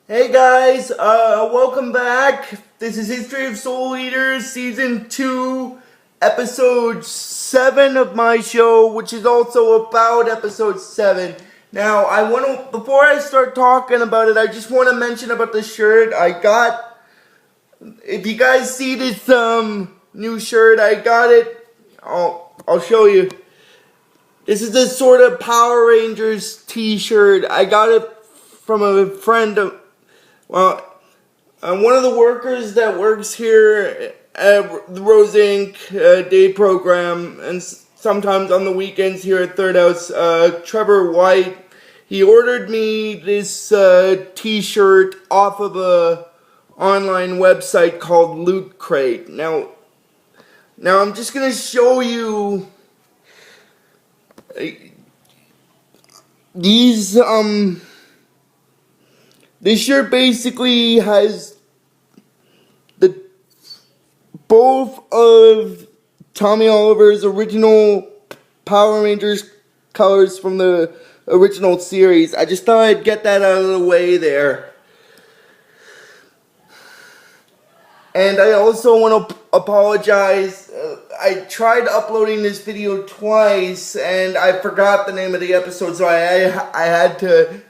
Hey guys, welcome back. This is History of Soul Eaters, Season 2, Episode 7 of my show, which is also about Episode 7. Now, before I start talking about it, I just want to mention about the shirt I got. If you guys see this, new shirt, I got it. I'll show you. This is the sort of Power Rangers t-shirt. I got it from a friend of, well, one of the workers that works here at the Rose Inc. Day program, and sometimes on the weekends here at Third House, Trevor White, he ordered me this t-shirt off of a online website called Loot Crate. Now I'm just gonna show you these. This shirt basically has the both of Tommy Oliver's original Power Rangers colors from the original series. I just thought I'd get that out of the way there. And I also want to apologize. I tried uploading this video twice and I forgot the name of the episode, so I had to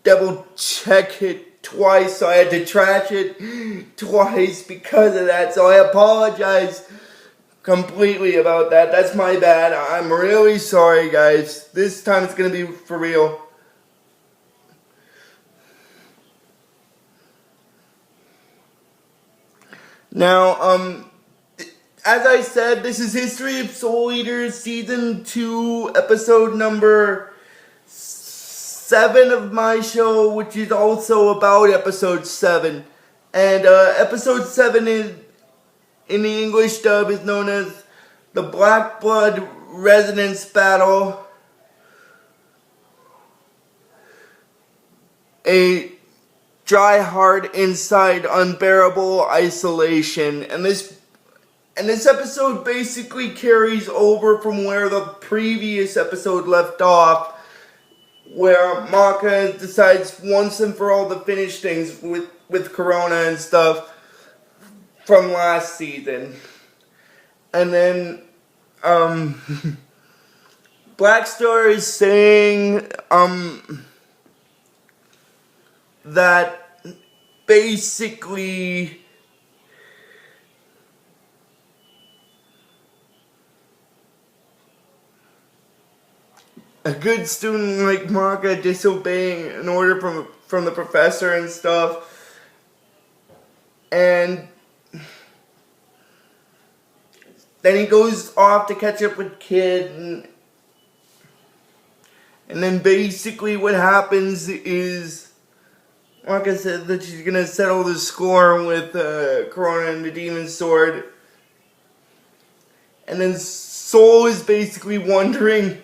double check it twice, so I had to trash it twice because of that. So I apologize completely about that. That's my bad. I'm really sorry, guys. This time it's gonna be for real. Now, as I said, this is History of Soul Eaters, Season 2, Episode number 7 of my show, which is also about Episode 7. And Episode 7 is, in the English dub, is known as the Black Blood Resonance Battle. A dry heart inside unbearable isolation. And this episode basically carries over from where the previous episode left off, where Maka decides once and for all to finish things with Corona and stuff from last season. And then Black Star is saying that basically a good student like Maka disobeying an order from the professor and stuff, and then he goes off to catch up with Kid, and then basically what happens is Maka said that she's gonna settle the score with Corona and the Demon Sword, and then Soul is basically wondering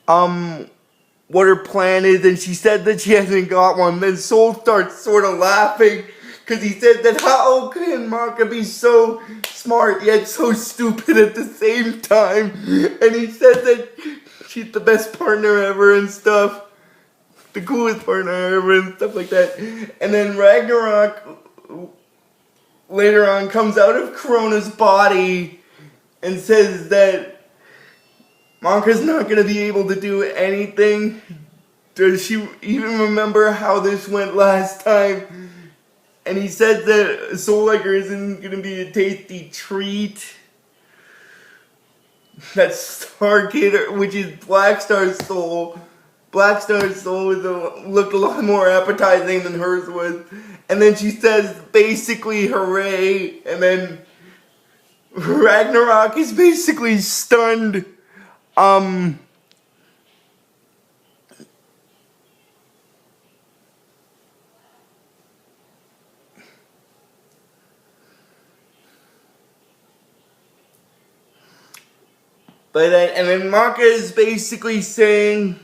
what her plan is, and she said that she hasn't got one. Then Soul starts sort of laughing because he said that how can Maka be so smart yet so stupid at the same time, and he said that she's the best partner ever and stuff, the coolest partner ever and stuff like that. And then Ragnarok later on comes out of Corona's body and says that Maka's not going to be able to do anything. Does she even remember how this went last time? And he said that Soul Liker isn't going to be a tasty treat. That Star Kid, which is Black Star's soul. Black Star's soul looked a lot more appetizing than hers was. And then she says basically hooray. And then Ragnarok is basically stunned. And then Maka is basically saying,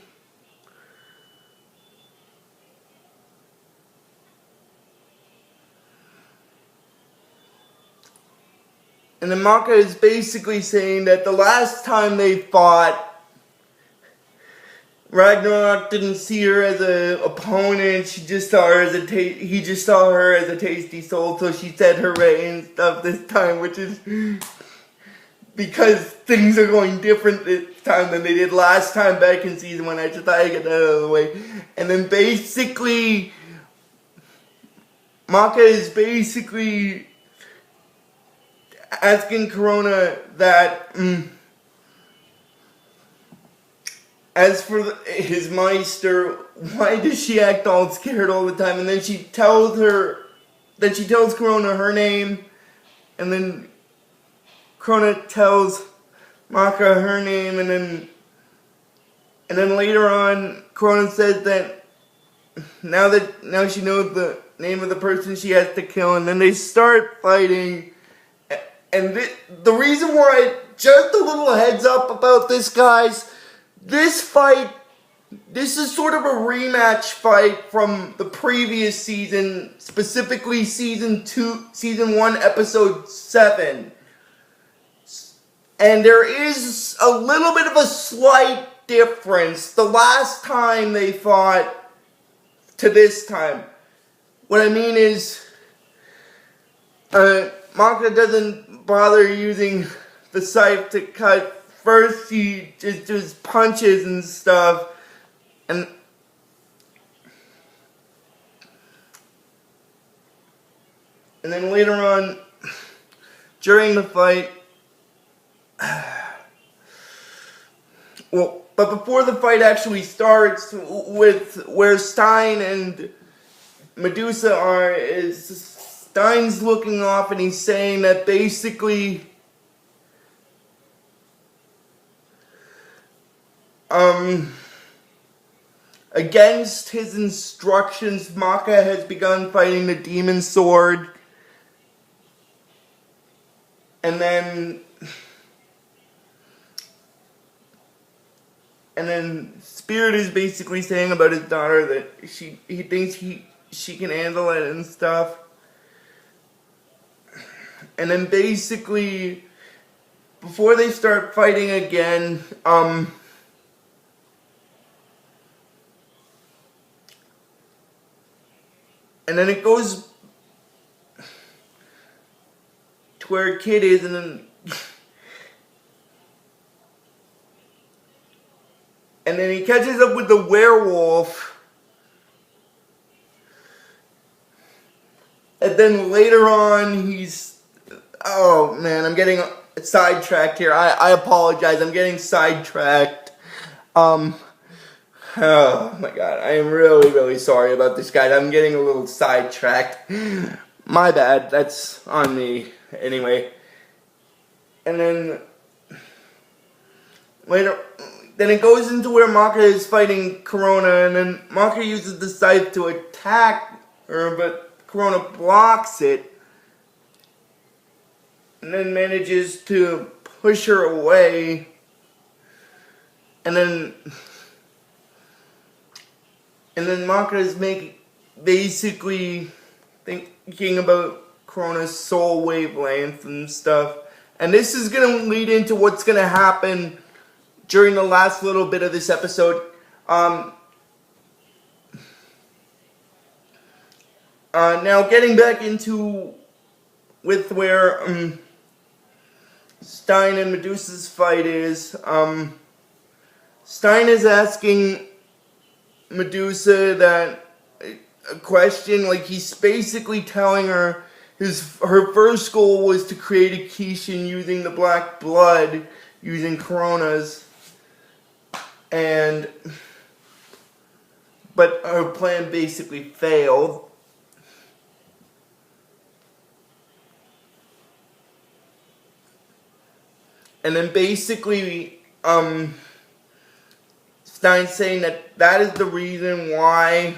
that the last time they fought, Ragnarok didn't see her as an opponent. She just saw her as he just saw her as a tasty soul. So she said hooray and stuff this time, which is because things are going different this time than they did last time back in season 1. I just thought I'd get that out of the way. And then basically, Maka is basically asking Corona that, as for his Meister, why does she act all scared all the time? And then she tells Corona her name, and then Corona tells Maka her name, and then later on, Corona says that now she knows the name of the person she has to kill, and then they start fighting. And the reason why, just a little heads up about this, guys. This fight, this is sort of a rematch fight from the previous season, specifically season 1, episode 7. And there is a little bit of a slight difference the last time they fought to this time. What I mean is, Maka doesn't bother using the scythe to cut. First, he just does punches and stuff, and then later on, during the fight, well, but before the fight actually starts, with where Stein and Medusa are, Stein's looking off and he's saying that basically, against his instructions, Maka has begun fighting the demon sword. And then Spirit is basically saying about his daughter that he thinks she can handle it and stuff. And then basically, before they start fighting again, and then it goes to where Kid is, and then he catches up with the werewolf. And then later on, oh man, I'm getting sidetracked here. I apologize, I'm getting sidetracked. Oh my god, I am really, really sorry about this, guys. I'm getting a little sidetracked. My bad, that's on me. Anyway. And then later, then it goes into where Maka is fighting Corona, and then Maka uses the scythe to attack her, but Corona blocks it, and then manages to push her away, and then Maka is basically thinking about Corona's soul wavelength and stuff. And this is going to lead into what's going to happen during the last little bit of this episode. Now, getting back into with where Stein and Medusa's fight is, Stein is asking Medusa a question, like he's basically telling her her first goal was to create a Kishin using the black blood, using Coronas, but her plan basically failed. And then basically, Stein's saying that is the reason why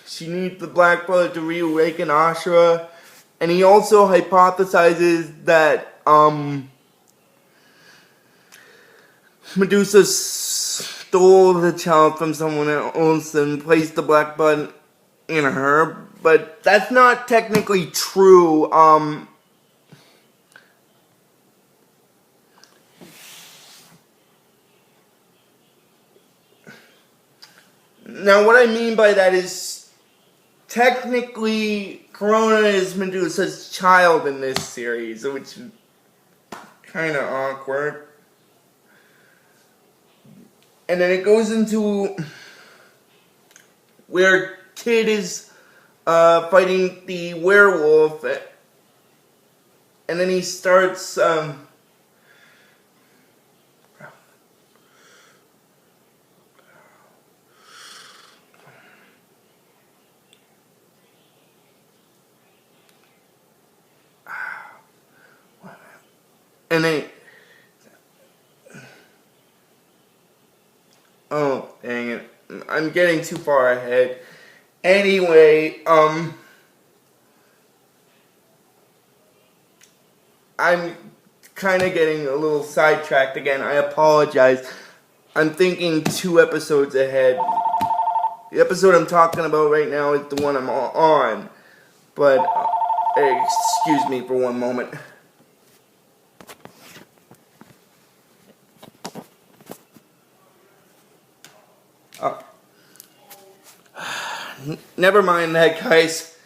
she needs the black blood to reawaken Ashura. And he also hypothesizes that Medusa stole the child from someone else and placed the black blood in her. But that's not technically true. Now, what I mean by that is, technically, Corona is Medusa's child in this series, which is kind of awkward. And then it goes into where Kid is fighting the werewolf, and then he starts and then oh dang it, I'm getting too far ahead. Anyway, I'm kind of getting a little sidetracked again. I apologize. I'm thinking 2 episodes ahead. The episode I'm talking about right now is the one I'm on. But, excuse me for one moment. Never mind that, guys.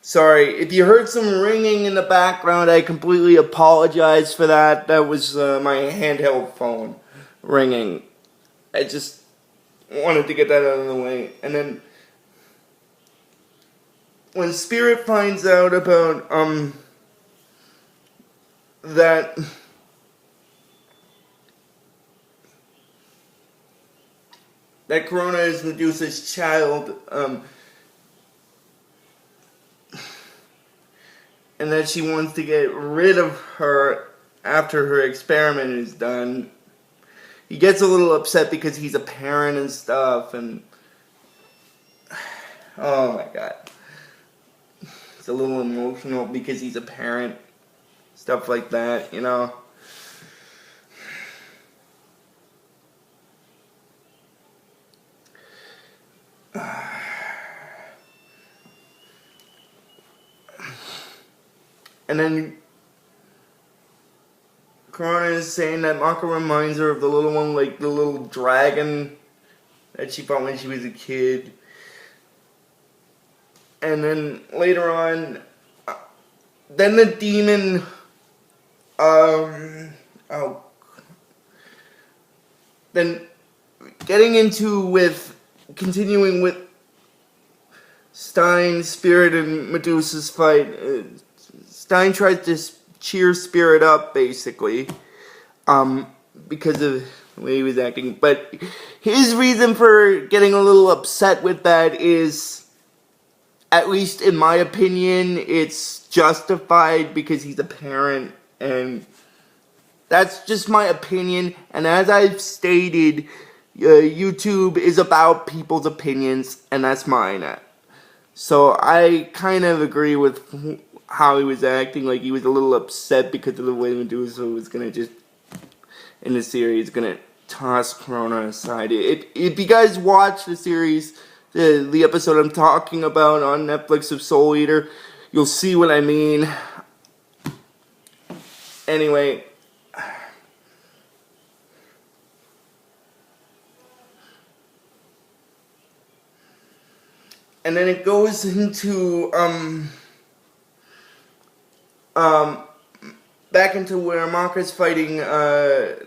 Sorry, if you heard some ringing in the background, I completely apologize for that. That was my handheld phone ringing. I just wanted to get that out of the way. And then, when Spirit finds out about, that Corona is Medusa's child, and that she wants to get rid of her after her experiment is done, he gets a little upset because he's a parent and stuff, and oh my god. It's a little emotional because he's a parent, stuff like that, you know. And then Corona is saying that Maka reminds her of the little one, like the little dragon that she fought when she was a kid. And then later on, then the demon, then continuing with Stein, Spirit, and Medusa's fight. Stein tries to cheer Spirit up, basically, because of the way he was acting. But his reason for getting a little upset with that is, at least in my opinion, it's justified because he's a parent, and that's just my opinion. And as I've stated, YouTube is about people's opinions, and that's mine. So I kind of agree with how he was acting, like he was a little upset because of the way Medusa was gonna just, in the series, gonna toss Corona aside. If you guys watch the series, the episode I'm talking about on Netflix of Soul Eater, you'll see what I mean. Anyway, and then it goes into back into where Maka's fighting the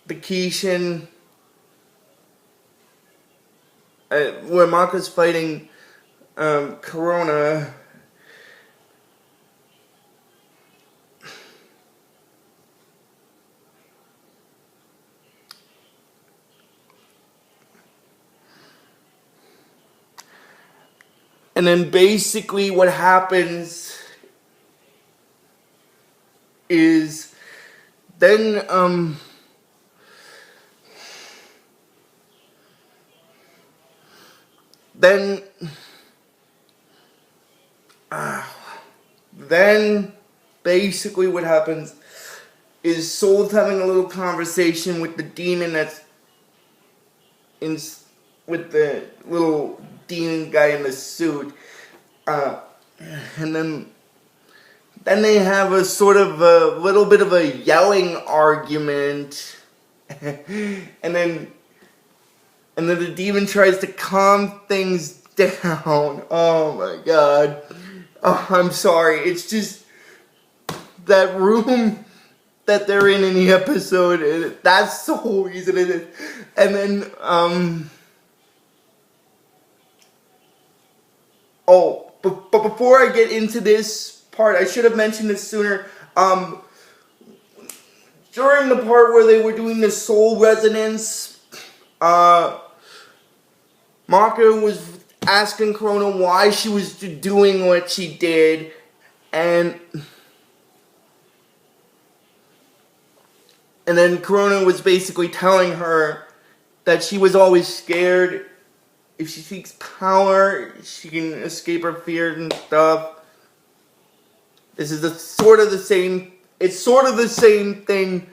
Kishin, where Maka's fighting Corona. And then basically what happens is then basically what happens is Soul's having a little conversation with the demon that's in, with the little demon guy in the suit, and then they have a sort of a little bit of a yelling argument, and then And then the demon tries to calm things down. Oh my god. Oh, I'm sorry. It's just that room that they're in the episode. That's the whole reason it is. And then, oh, but before I get into this part, I should have mentioned this sooner. During the part where they were doing the soul resonance, Maka was asking Corona why she was doing what she did, and then Corona was basically telling her that she was always scared. If she seeks power, she can escape her fears and stuff. This is sort of the same. It's sort of the same thing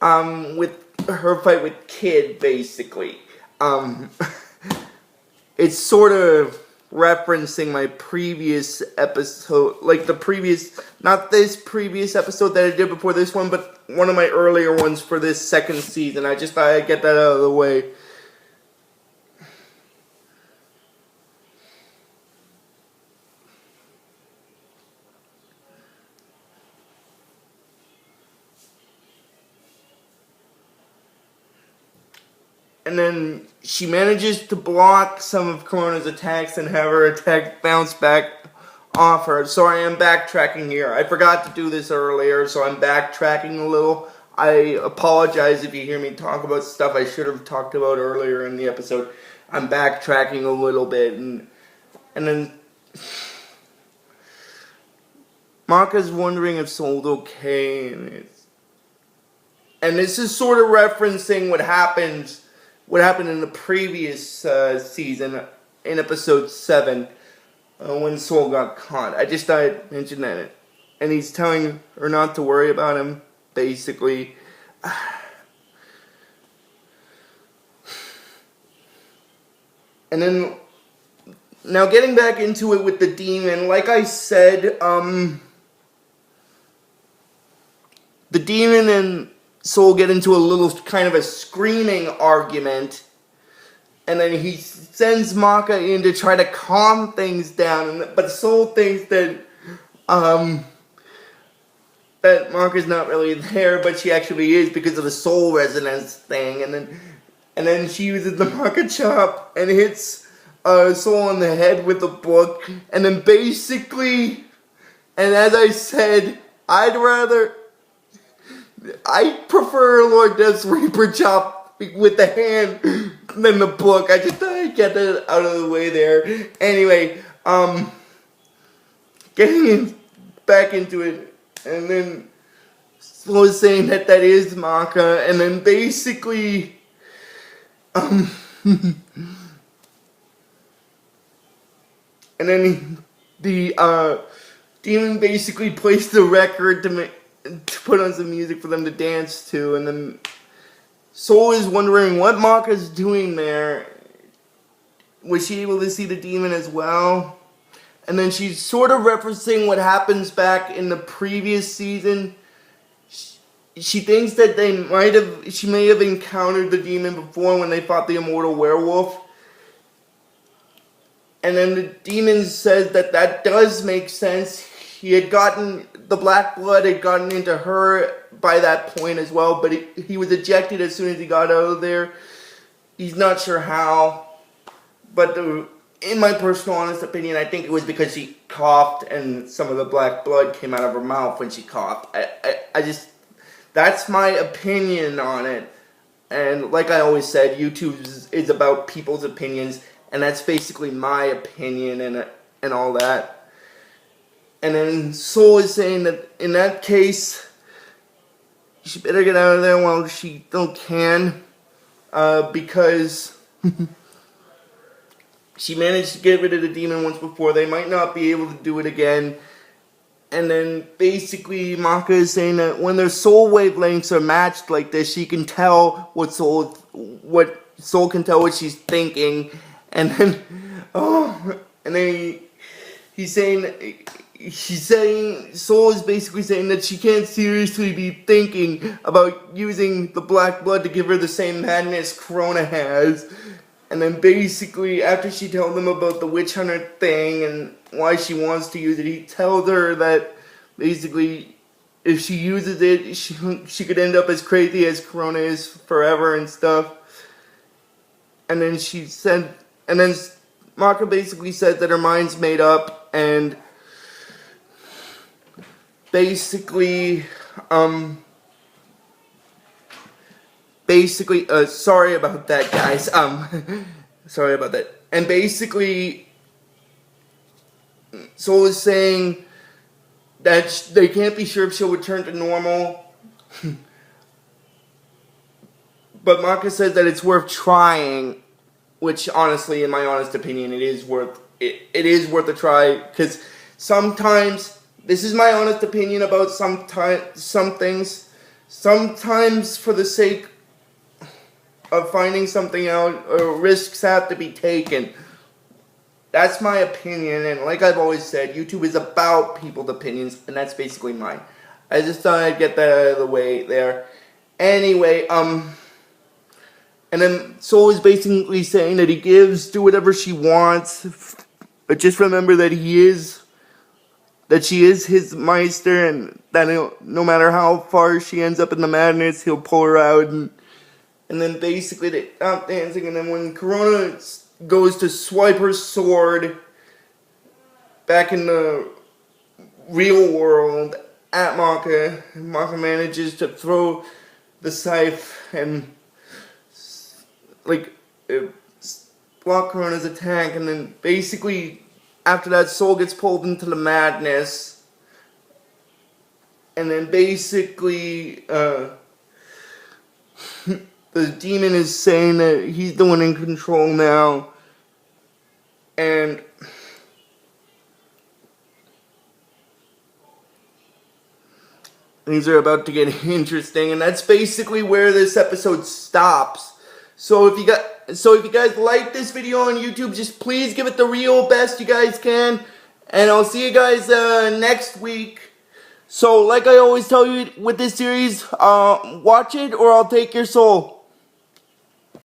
with her fight with Kid, basically. It's sort of referencing my previous episode, like the previous, not this previous episode that I did before this one, but one of my earlier ones for this second season. I just thought I'd get that out of the way. And then she manages to block some of Corona's attacks and have her attack bounce back off her. Sorry, I'm backtracking here. I forgot to do this earlier, so I'm backtracking a little. I apologize if you hear me talk about stuff I should have talked about earlier in the episode. I'm backtracking a little bit. And then Maka's wondering if Soul's okay. And this is sort of referencing what happened in the previous season, in episode 7, when Soul got caught. I just thought I'd mention that. And he's telling her not to worry about him, basically. And then, now getting back into it with the demon, like I said, the demon and Soul get into a little kind of a screaming argument, and then he sends Maka in to try to calm things down, but Soul thinks that that Maka's not really there, but she actually is because of the soul resonance thing, and then she uses the Maka chop and hits Soul on the head with the book, and then basically, and as I said, I prefer Lord Death's Reaper chop with the hand than the book. I just thought I'd get that out of the way there. Anyway, getting back into it, and then Soul is saying that is Maka, and then basically, and then the demon basically plays the record to put on some music for them to dance to, and then Soul is wondering what Maka's doing there. Was she able to see the demon as well? And then she's sort of referencing what happens back in the previous season. She thinks that she may have encountered the demon before when they fought the immortal werewolf. And then the demon says that does make sense. The black blood had gotten into her by that point as well, but he was ejected as soon as he got out of there. He's not sure how, but in my personal honest opinion, I think it was because she coughed and some of the black blood came out of her mouth when she coughed. That's my opinion on it. And like I always said, YouTube is about people's opinions, and that's basically my opinion and all that. And then Soul is saying that in that case, she better get out of there while she still can, because she managed to get rid of the demon once before. They might not be able to do it again. And then basically Maka is saying that when their soul wavelengths are matched like this, she can tell what Soul can tell what she's thinking. And then he's saying Soul is basically saying that she can't seriously be thinking about using the black blood to give her the same madness Corona has. And then basically, after she told them about the witch hunter thing and why she wants to use it, he tells her that basically if she uses it, she could end up as crazy as Corona is forever and stuff. And then she said, and then Maka basically said that her mind's made up, and basically, sorry about that, guys. Sorry about that. And basically, Soul is saying that they can't be sure if she'll return to normal. But Maka says that it's worth trying, which honestly, in my honest opinion, it is worth a try, because sometimes, this is my honest opinion about some things, sometimes for the sake of finding something out, risks have to be taken. That's my opinion, and like I've always said, YouTube is about people's opinions, and that's basically mine. I just thought I'd get that out of the way there. Anyway, and then Soul is basically saying that he do whatever she wants, but just remember that she is his Meister, and that no matter how far she ends up in the madness, he'll pull her out, and then basically they stop dancing, and then when Corona goes to swipe her sword back in the real world at Maka, Maka manages to throw the scythe and block Corona's attack, and then basically after that Soul gets pulled into the madness, and then basically the demon is saying that he's the one in control now, and things are about to get interesting, and that's basically where this episode stops. So if you guys like this video on YouTube, just please give it the real best you guys can, and I'll see you guys next week. So like I always tell you with this series, watch it or I'll take your soul.